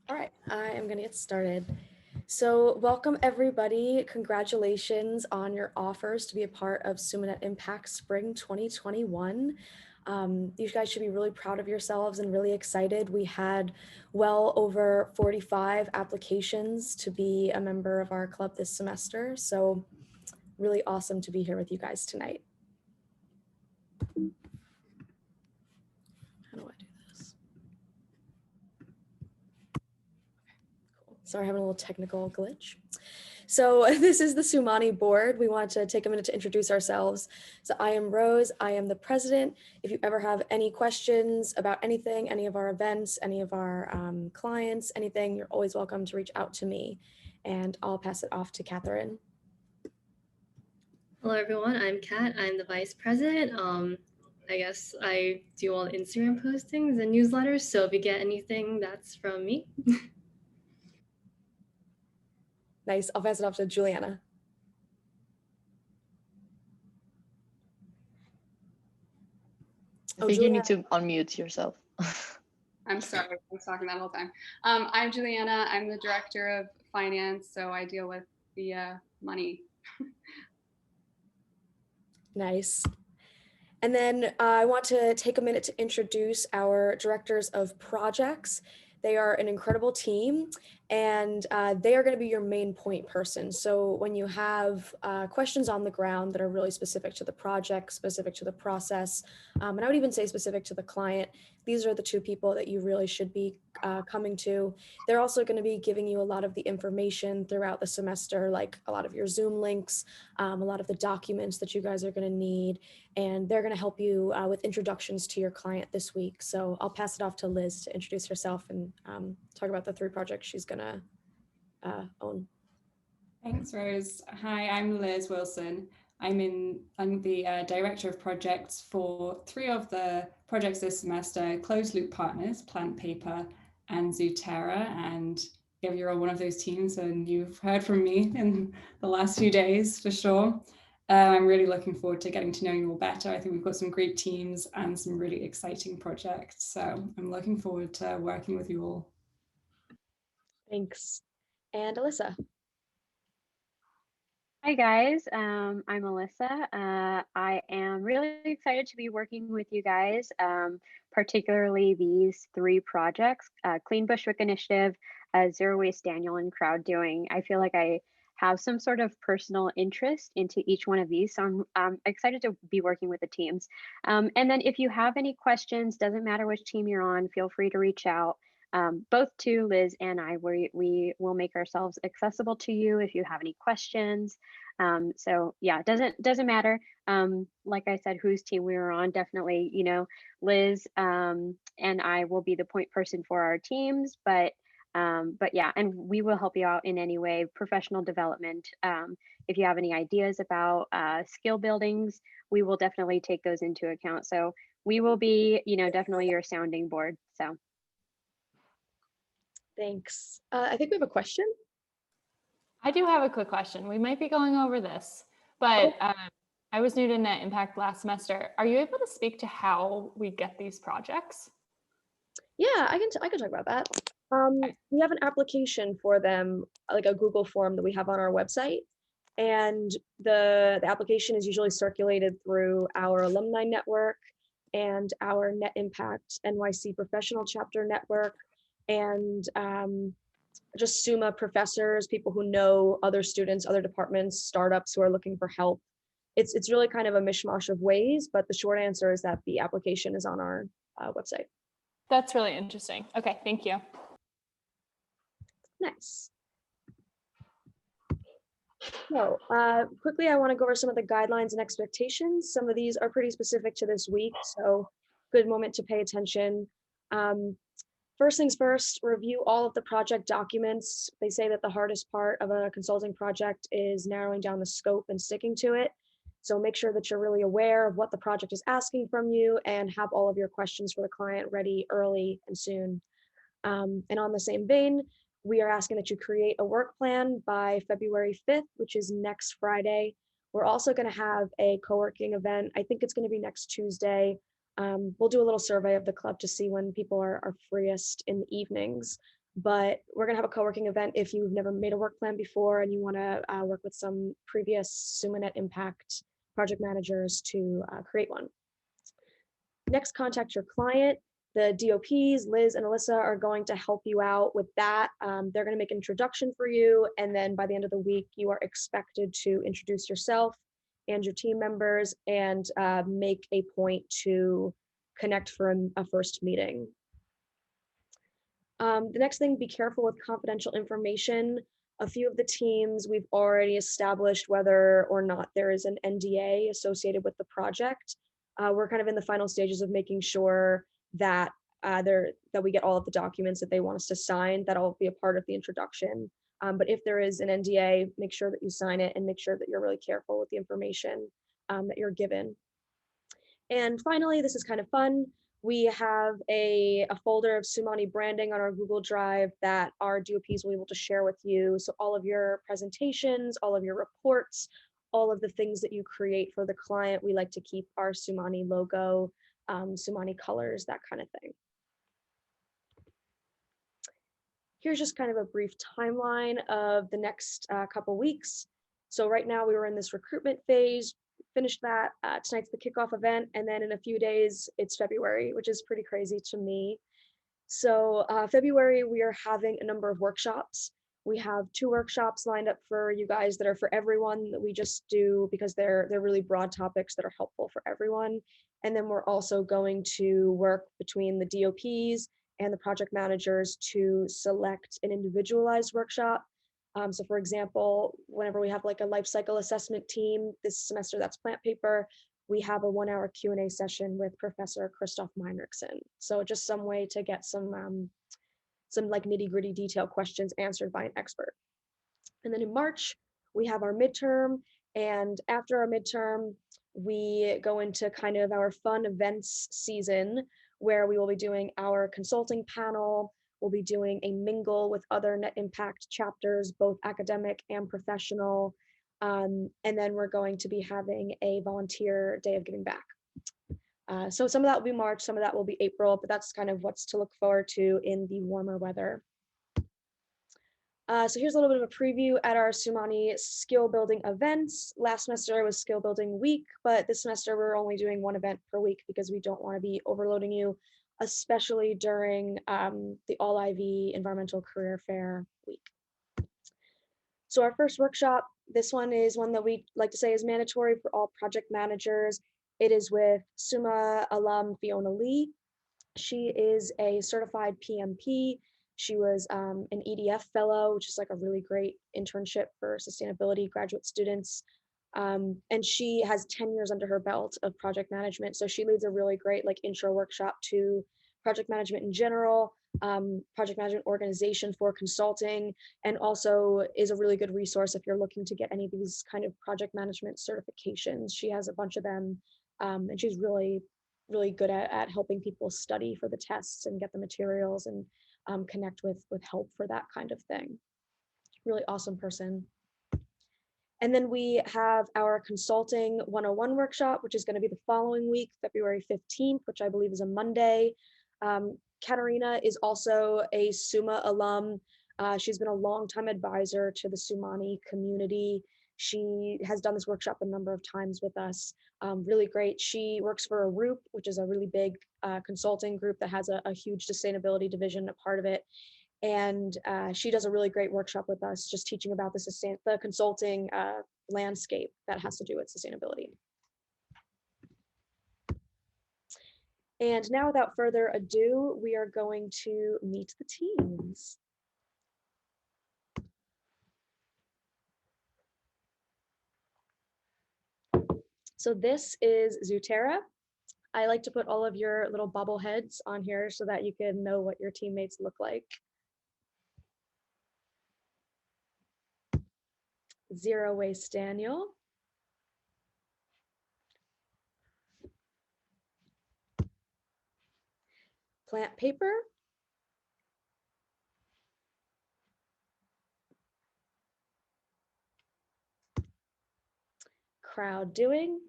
All right, I am going to get started. So, welcome everybody. Congratulations on your offers to be a part of SUMANI Impact Spring 2021. You guys should be really proud of yourselves and really excited. We had well over 45 applications to be a member of our club this semester. So, really awesome to be here with you guys tonight. How do I do this? Cool. Sorry, having a little technical glitch. So this is the SUMANI board. We want to take a minute to introduce ourselves. So I am Rose, I am the president. If you ever have any questions about anything, any of our events, any of our clients, anything, you're always welcome to reach out to me, and I'll pass it off to Catherine. Hello everyone, I'm Kat. I'm the vice president. I guess I do all the Instagram postings and newsletters, so if you get anything, that's from me. Nice, I'll pass it off to Juliana. I think you need to unmute yourself. I'm sorry, I was talking that whole time. I'm Juliana. I'm the director of finance, so I deal with the money. Nice. And then I want to take a minute to introduce our directors of projects. They are an incredible team, and they are going to be your main point person. So when you have questions on the ground that are really specific to the project, specific to the process, and I would even say specific to the client, these are the two people that you really should be coming to. They're also going to be giving you a lot of the information throughout the semester, like a lot of your Zoom links, a lot of the documents that you guys are going to need, and they're going to help you with introductions to your client this week. So I'll pass it off to Liz to introduce herself and talk about the 3 projects she's going to own. Thanks, Rose. Hi, I'm Liz Wilson. I'm the director of projects for 3 of the projects this semester: Closed Loop Partners, Plant Paper, and Zooterra. And if you're on one of those teams, and you've heard from me in the last few days for sure. I'm really looking forward to getting to know you all better. I think we've got some great teams and some really exciting projects. So I'm looking forward to working with you all. Thanks. And Alyssa. Hi guys, I'm Alyssa. I am really excited to be working with you guys, particularly these 3 projects: Clean Bushwick Initiative, Zero Waste Daniel, and Crowd Doing. I feel like I have some sort of personal interest into each one of these, so I'm excited to be working with the teams. And then if you have any questions, doesn't matter which team you're on, feel free to reach out. Both to Liz and I, we will make ourselves accessible to you if you have any questions. So yeah, it doesn't matter. Like I said, whose team we were on, definitely, Liz and I will be the point person for our teams, but yeah, and we will help you out in any way, professional development. If you have any ideas about skill buildings, we will definitely take those into account. So we will be, definitely your sounding board. So. Thanks. I think we have a question. I do have a quick question. We might be going over this, but I was new to Net Impact last semester. Are you able to speak to how we get these projects? Yeah, I can talk about that. We have an application for them, like a Google form that we have on our website. And the application is usually circulated through our alumni network and our Net Impact NYC professional chapter network, and just SUMA professors, people who know other students, other departments, startups who are looking for help. It's really kind of a mishmash of ways, but the short answer is that the application is on our website. That's really interesting. Okay, thank you. Nice. So quickly, I want to go over some of the guidelines and expectations. Some of these are pretty specific to this week, so good moment to pay attention. First things first, review all of the project documents. They say that the hardest part of a consulting project is narrowing down the scope and sticking to it. So make sure that you're really aware of what the project is asking from you and have all of your questions for the client ready early and soon. And on the same vein, we are asking that you create a work plan by February 5th, which is next Friday. We're also going to have a co-working event. I think it's going to be next Tuesday. We'll do a little survey of the club to see when people are freest in the evenings. but we're gonna have a co-working event if you've never made a work plan before and you wanna work with some previous SUMANET Impact project managers to create one. Next, contact your client. The DOPs, Liz and Alyssa, are going to help you out with that. They're going to make an introduction for you, and then by the end of the week, you are expected to introduce yourself and your team members and make a point to connect for a first meeting. The next thing, be careful with confidential information. A few of the teams, we've already established whether or not there is an NDA associated with the project. We're kind of in the final stages of making sure that that we get all of the documents that they want us to sign. That'll be a part of the introduction. But if there is an NDA, make sure that you sign it and make sure that you're really careful with the information that you're given. And finally, this is kind of fun. We have a folder of SUMANI branding on our Google Drive that our DOPs will be able to share with you. So all of your presentations, all of your reports, all of the things that you create for the client, we like to keep our SUMANI logo, SUMANI colors, that kind of thing. Here's just kind of a brief timeline of the next couple weeks. So right now we were in this recruitment phase, finished that. Tonight's the kickoff event, and then in a few days it's February, which is pretty crazy to me. So February, we are having a number of workshops. We have 2 workshops lined up for you guys that are for everyone that we just do because they're really broad topics that are helpful for everyone. And then we're also going to work between the DOPs and the project managers to select an individualized workshop. So for example, whenever we have like a life cycle assessment team this semester, that's plant paper, we have a 1-hour Q&A session with Professor Christoph Meinrichsen. So just some way to get some like nitty-gritty detailed questions answered by an expert. And then in March, we have our midterm, and after our midterm, we go into kind of our fun events season where we will be doing our consulting panel. We'll be doing a mingle with other Net Impact chapters, both academic and professional. And then we're going to be having a volunteer day of giving back. So some of that will be March, some of that will be April, but that's kind of what's to look forward to in the warmer weather. So here's a little bit of a preview at our SUMANI skill building events. Last semester was skill building week, but this semester we're only doing 1 event per week because we don't want to be overloading you, especially during the All IV Environmental Career Fair week. So our first workshop, this one is one that we like to say is mandatory for all project managers. It is with SUMA alum Fiona Lee. She is a certified PMP. She was an EDF fellow, which is like a really great internship for sustainability graduate students. And she has 10 years under her belt of project management. So she leads a really great like intro workshop to project management in general, project management organization for consulting, and also is a really good resource if you're looking to get any of these kind of project management certifications. She has a bunch of them, and she's really good at helping people study for the tests and get the materials and connect with help for that kind of thing. Really awesome person. And then we have our consulting 101 workshop, which is going to be the following week, February 15th, which I believe is a Monday. Katarina is also a SUMA alum. She's been a longtime advisor to the SUMANI community. She has done this workshop a number of times with us. Really great. She works for ARUP, which is a really big consulting group that has a huge sustainability division, a part of it. And she does a really great workshop with us, just teaching about the consulting landscape that has to do with sustainability. And now, without further ado, we are going to meet the teams. So this is Zutera. I like to put all of your little bobbleheads on here so that you can know what your teammates look like. Zero Waste Daniel. Plant Paper. Crowd Doing.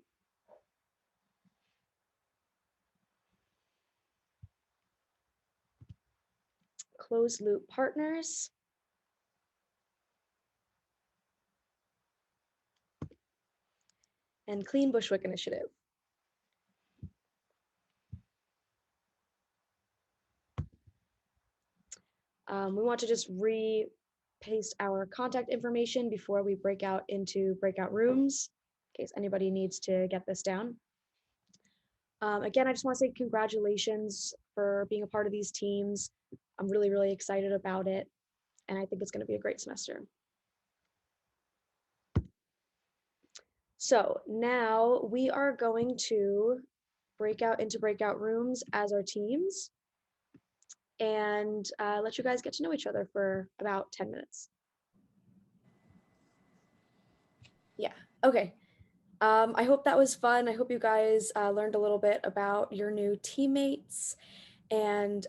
closed loop partners. And Clean Bushwick Initiative. We want to just paste our contact information before we break out into breakout rooms, in case anybody needs to get this down. Again, I just want to say congratulations for being a part of these teams. I'm really, really excited about it, and I think it's going to be a great semester. So now we are going to break out into breakout rooms as our teams and let you guys get to know each other for about 10 minutes. Yeah, okay. I hope that was fun. I hope you guys learned a little bit about your new teammates, and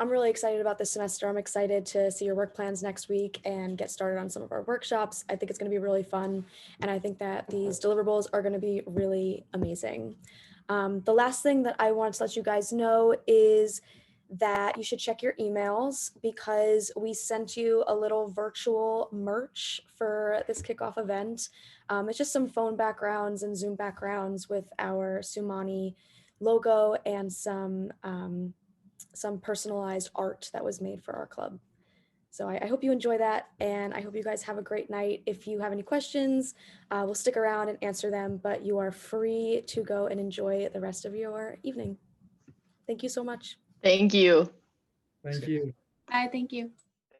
I'm really excited about this semester. I'm excited to see your work plans next week and get started on some of our workshops. I think it's going to be really fun, and I think that these deliverables are going to be really amazing. The last thing that I want to let you guys know is that you should check your emails because we sent you a little virtual merch for this kickoff event. It's just some phone backgrounds and Zoom backgrounds with our SUMANI logo and some personalized art that was made for our club. So I hope you enjoy that, and I hope you guys have a great night. If you have any questions, we'll stick around and answer them, but you are free to go and enjoy the rest of your evening. Thank you so much. Thank you. Thank you. Bye, thank you.